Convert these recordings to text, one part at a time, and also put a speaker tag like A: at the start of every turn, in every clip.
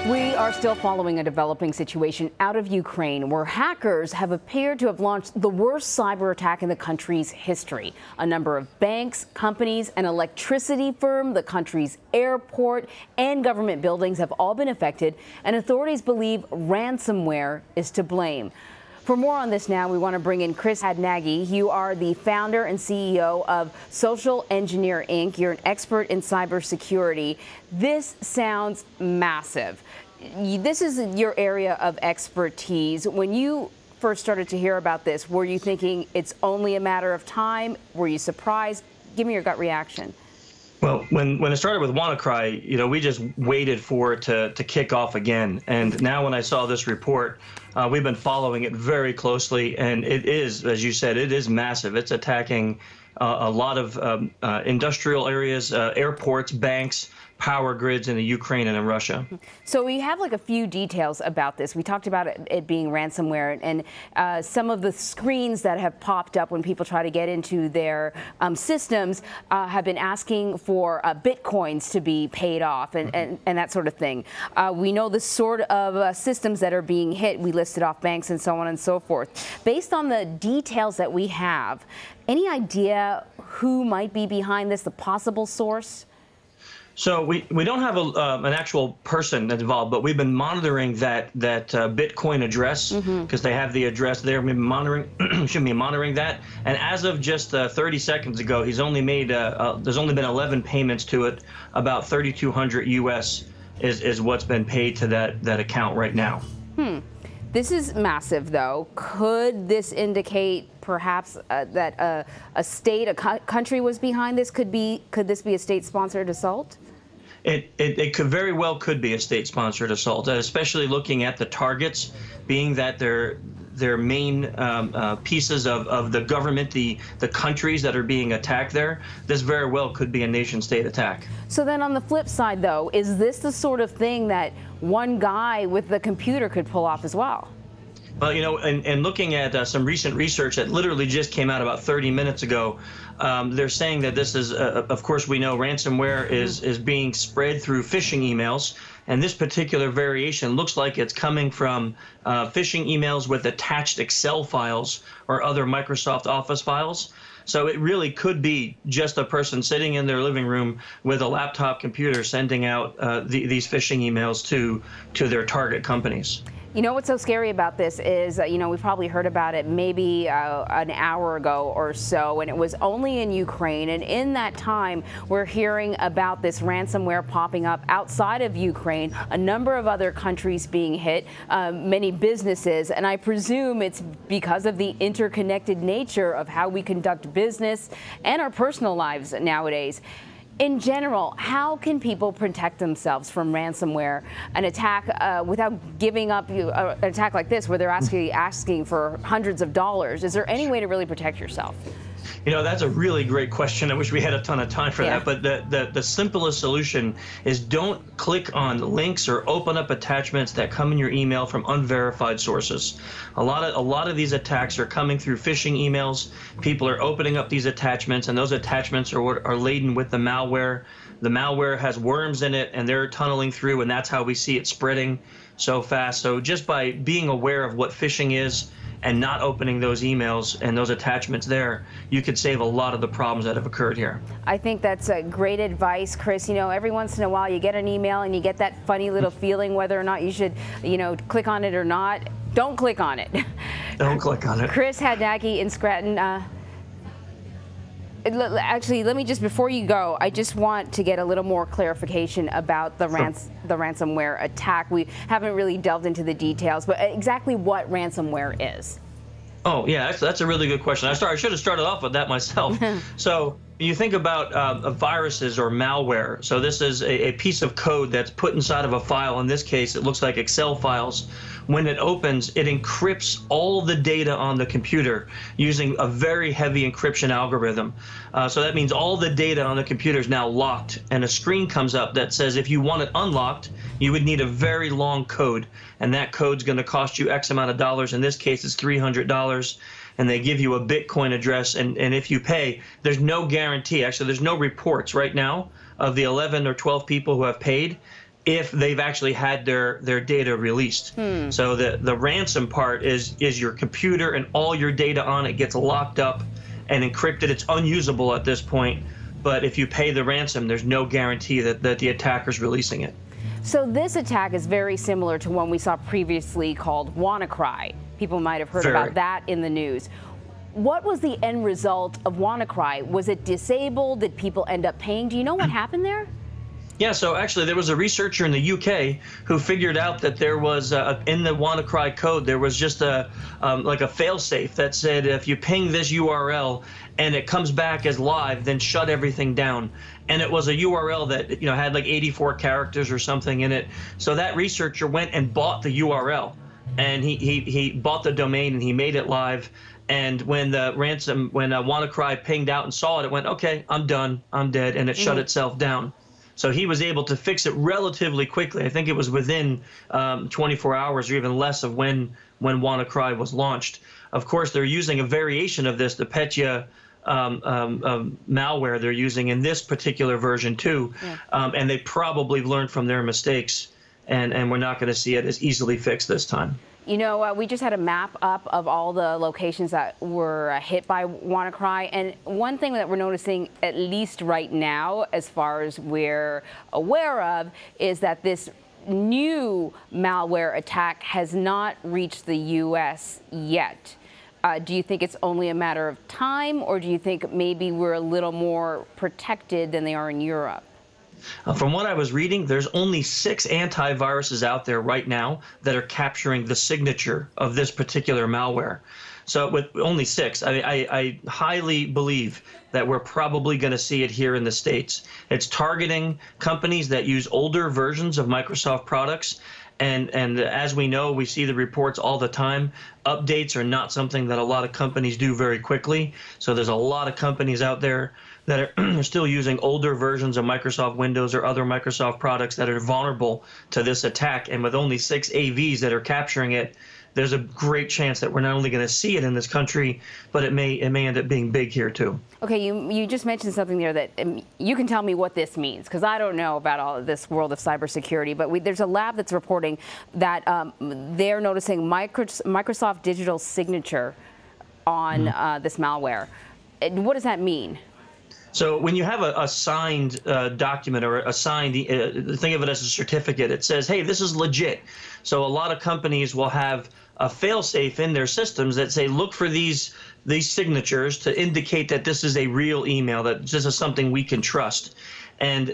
A: We are still following a developing situation out of Ukraine where hackers have appeared to have launched the worst cyber attack in the country's history. A number of banks, companies, an electricity firm, the country's airport, and government buildings have all been affected, and authorities believe ransomware is to blame. For more on this now, we want to bring in Chris Hadnagy. You are the founder and CEO of Social Engineer, Inc. You're an expert in cybersecurity. This sounds massive. This is your area of expertise. When you first started to hear about this, were you thinking it's only a matter of time? Were you surprised? Give me your gut reaction.
B: Well, when it started with WannaCry, we just waited for it to kick off again. And now when I saw this report, we've been following it very closely. And it is, as you said, it is massive. It's attacking a lot of industrial areas, airports, banks, power grids in the Ukraine and in Russia.
A: So we have like a few details about this. We talked about it being ransomware, and some of the screens that have popped up when people try to get into their systems have been asking for bitcoins to be paid off and that sort of thing. We know the sort of systems that are being hit. We listed off banks and so on and so forth. Based on the details that we have, any idea who might be behind this, the possible source?
B: So we don't have an actual person that's involved, but we've been monitoring that Bitcoin address because they have the address there. We've been monitoring, monitoring that. And as of just 30 seconds ago, he's only made there's only been 11 payments to it. About 3,200 US is what's been paid to that account right now.
A: This is massive, though. Could this indicate perhaps that a state, a country was behind this? Could this be a state-sponsored assault?
B: It could very well could be a state-sponsored assault, especially looking at the targets, being that they're main pieces of the government, the countries that are being attacked there. This very well could be a nation-state attack.
A: So then on the flip side, though, is this the sort of thing that one guy with the computer could pull off as well?
B: Well, and looking at some recent research that literally just came out about 30 minutes ago, they're saying that this is, of course, we know ransomware is being spread through phishing emails. And this particular variation looks like it's coming from phishing emails with attached Excel files or other Microsoft Office files. So it really could be just a person sitting in their living room with a laptop computer sending out these phishing emails to their target companies.
A: You know what's so scary about this is, we probably heard about it maybe an hour ago or so, and it was only in Ukraine. And in that time, we're hearing about this ransomware popping up outside of Ukraine, a number of other countries being hit, many businesses. And I presume it's because of the interconnected nature of how we conduct business and our personal lives nowadays. In general, how can people protect themselves from ransomware, an attack without giving up an attack like this where they're asking for hundreds of dollars? Is there any way to really protect yourself?
B: That's a really great question. I wish we had a ton of time for that. But the simplest solution is don't click on links or open up attachments that come in your email from unverified sources. A lot of these attacks are coming through phishing emails. People are opening up these attachments, and those attachments are laden with the malware. The malware has worms in it, and they're tunneling through, and that's how we see it spreading so fast. So just by being aware of what phishing is and not opening those emails and those attachments there, you could save a lot of the problems that have occurred here.
A: I think that's great advice, Chris. Every once in a while you get an email and you get that funny little feeling whether or not you should, click on it or not. Don't click on it.
B: Don't click on it.
A: Chris Hadnagy in Scranton. Actually, let me just, before you go, I just want to get a little more clarification about the ransomware attack. We haven't really delved into the details, but exactly what ransomware is.
B: Oh, yeah, that's a really good question. I should have started off with that myself. So you think about viruses or malware. So this is a piece of code that's put inside of a file. In this case, it looks like Excel files. When it opens, it encrypts all the data on the computer using a very heavy encryption algorithm. So that means all the data on the computer is now locked, and a screen comes up that says if you want it unlocked, you would need a very long code, and that code's going to cost you X amount of dollars. In this case, it's $300. And they give you a Bitcoin address, and if you pay, there's no guarantee. Actually, there's no reports right now of the 11 or 12 people who have paid. if they've actually had their data released. So the ransom part is your computer and all your data on it gets locked up and encrypted. It's unusable at this point, but if you pay the ransom, there's no guarantee that the attacker's releasing it.
A: So this attack is very similar to one we saw previously called WannaCry. People might have heard about that in the news. What was the end result of WannaCry? Was it disabled? Did people end up paying? Do you know what happened there?
B: Yeah, so actually there was a researcher in the UK who figured out that there was in the WannaCry code there was just like a fail-safe that said if you ping this URL and it comes back as live, then shut everything down. And it was a URL that had like 84 characters or something in it. So that researcher went and bought the URL, and he bought the domain and he made it live. And when WannaCry pinged out and saw it, it went, okay, I'm done, I'm dead, and it shut itself down. So he was able to fix it relatively quickly. I think it was within 24 hours or even less of when WannaCry was launched. Of course, they're using a variation of this, the Petya malware they're using in this particular version too, and they probably learned from their mistakes, and we're not going to see it as easily fixed this time.
A: We just had a map up of all the locations that were hit by WannaCry, and one thing that we're noticing, at least right now, as far as we're aware of, is that this new malware attack has not reached the U.S. yet. Do you think it's only a matter of time, or do you think maybe we're a little more protected than they are in Europe?
B: From what I was reading, there's only 6 antiviruses out there right now that are capturing the signature of this particular malware. So with only 6, I highly believe that we're probably going to see it here in the States. It's targeting companies that use older versions of Microsoft products. And as we know, we see the reports all the time. Updates are not something that a lot of companies do very quickly. So there's a lot of companies out there that are still using older versions of Microsoft Windows or other Microsoft products that are vulnerable to this attack. And with only 6 AVs that are capturing it, there's a great chance that we're not only going to see it in this country, but it may end up being big here too. Okay,
A: you just mentioned something there that you can tell me what this means, because I don't know about all of this world of cybersecurity, but there's a lab that's reporting that they're noticing Microsoft digital signature on this malware. What does that mean?
B: So when you have a signed document or a signed, think of it as a certificate, it says, hey, this is legit. So a lot of companies will have a fail-safe in their systems that say, look for these signatures to indicate that this is a real email, that this is something we can trust. And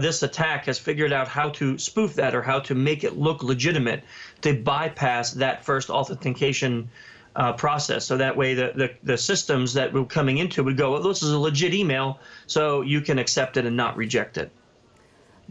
B: this attack has figured out how to spoof that or how to make it look legitimate to bypass that first authentication process. So that way the systems that we're coming into would go, well, this is a legit email, so you can accept it and not reject it.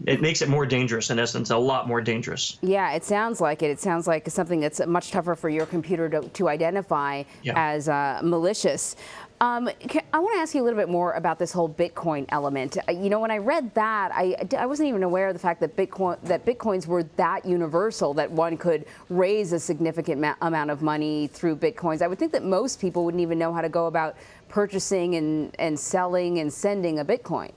B: It makes it more dangerous, in essence, a lot more dangerous.
A: Yeah, it sounds like it. It sounds like something that's much tougher for your computer to identify as malicious. I want to ask you a little bit more about this whole Bitcoin element. When I read that, I wasn't even aware of the fact that Bitcoins were that universal, that one could raise a significant amount of money through Bitcoins. I would think that most people wouldn't even know how to go about purchasing and selling and sending a Bitcoin.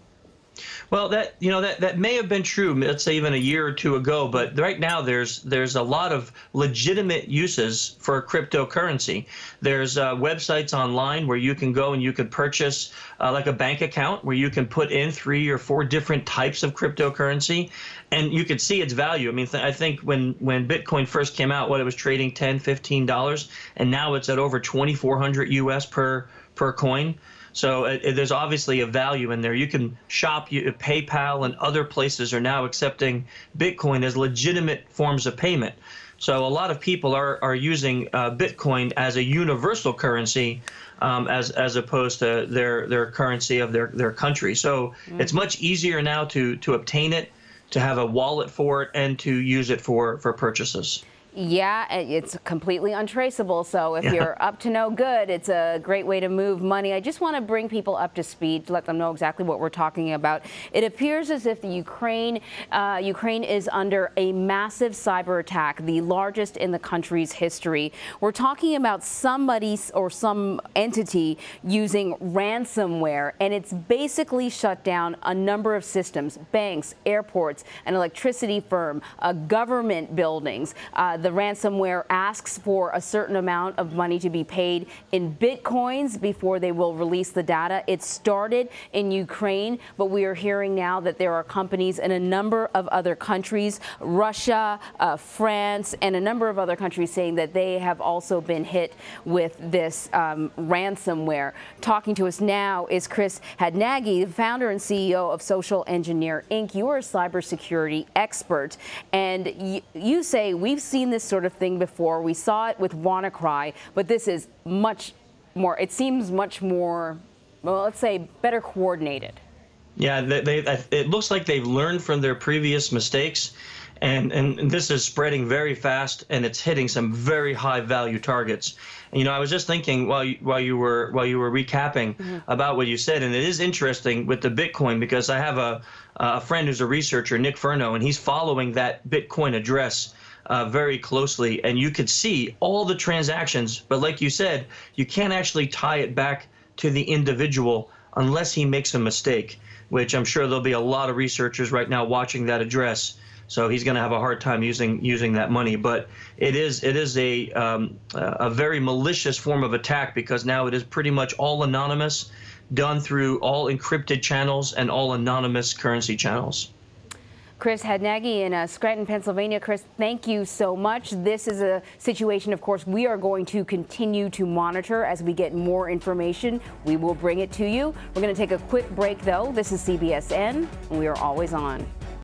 B: Well, that may have been true, let's say even a year or two ago, but right now there's a lot of legitimate uses for cryptocurrency. There's websites online where you can go and you can purchase like a bank account where you can put in 3 or 4 different types of cryptocurrency, and you could see its value. I mean, I think when Bitcoin first came out, it was trading $10, $15, and now it's at over 2,400 US per coin. So there's obviously a value in there. You can shop. PayPal and other places are now accepting Bitcoin as legitimate forms of payment. So a lot of people are using Bitcoin as a universal currency as opposed to their currency of their country. So it's much easier now to obtain it, to have a wallet for it, and to use it for purchases.
A: Yeah, it's completely untraceable. So if you're up to no good, it's a great way to move money. I just want to bring people up to speed to let them know exactly what we're talking about. It appears as if the Ukraine is under a massive cyber attack, the largest in the country's history. We're talking about somebody or some entity using ransomware, and it's basically shut down a number of systems: banks, airports, an electricity firm, government buildings. The ransomware asks for a certain amount of money to be paid in bitcoins before they will release the data. It started in Ukraine, but we are hearing now that there are companies in a number of other countries, Russia, France, and a number of other countries, saying that they have also been hit with this ransomware. Talking to us now is Chris Hadnagy, the founder and CEO of Social Engineer Inc. You are a cybersecurity expert, and you say we've seen this sort of thing before. We saw it with WannaCry, but this is much more, it seems much more, well, let's say better coordinated.
B: Yeah, it looks like they've learned from their previous mistakes, and this is spreading very fast, and it's hitting some very high value targets. And, you know, I was just thinking while you were recapping about what you said, and it is interesting with the Bitcoin, because I have a friend who's a researcher, Nick Furno, and he's following that Bitcoin address very closely, and you could see all the transactions, but like you said, you can't actually tie it back to the individual unless he makes a mistake, which I'm sure there'll be a lot of researchers right now watching that address. So he's going to have a hard time using that money. But it is a very malicious form of attack, because now it is pretty much all anonymous, done through all encrypted channels and all anonymous currency channels.
A: Chris Hadnagy in Scranton, Pennsylvania. Chris, thank you so much. This is a situation, of course, we are going to continue to monitor. As we get more information, we will bring it to you. We're going to take a quick break, though. This is CBSN, and we are always on.